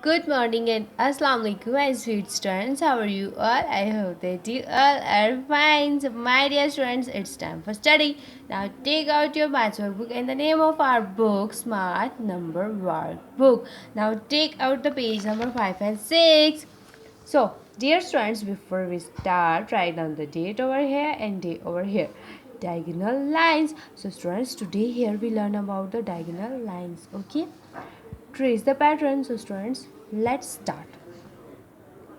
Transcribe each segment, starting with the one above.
Good morning and Assalamu alaikum, my sweet students. How are you all? I hope that you all are fine. So, my dear students, it's time for study. Now, take out your maths workbook and the name of our book, Smart Number Workbook. Now, take out the page number 5 and 6. So, dear students, before we start, write down the date over here and day over here. Diagonal lines. So, students, today here we learn about the diagonal lines. Okay, trace the pattern. So students, let's start.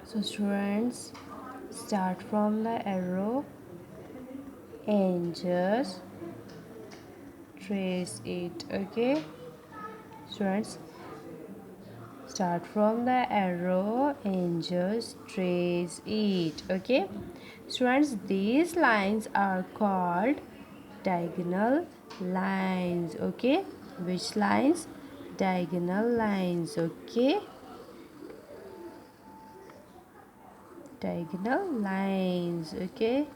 So students, start from the arrow and just trace it. Okay, students, start from the arrow and just trace it. Okay, students, these lines are called diagonal lines. Okay, which lines? Diagonal lines. Okay, diagonal lines. Okay,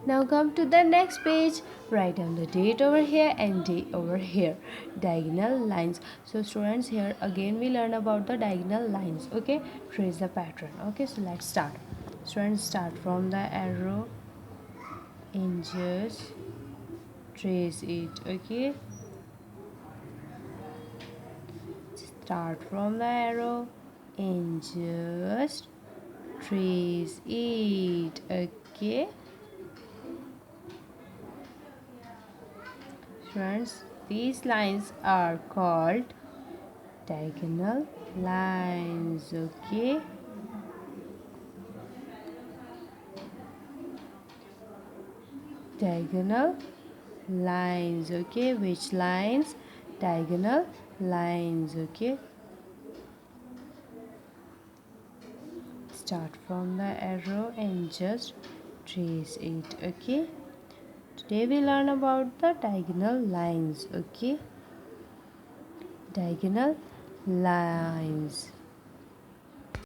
now come to the next page. Write down the date over here and day over here. Diagonal lines. So students, here again we learn about the diagonal lines. Okay, trace the pattern. Okay, so let's start. Students, start from the arrow and just trace it. Okay, start from the arrow and just trace it. Okay, friends, these lines are called diagonal lines. Okay, diagonal lines. Okay, which lines? Diagonal lines. Okay, start from the arrow and just trace it. Okay, today we learn about the diagonal lines. Okay, diagonal lines.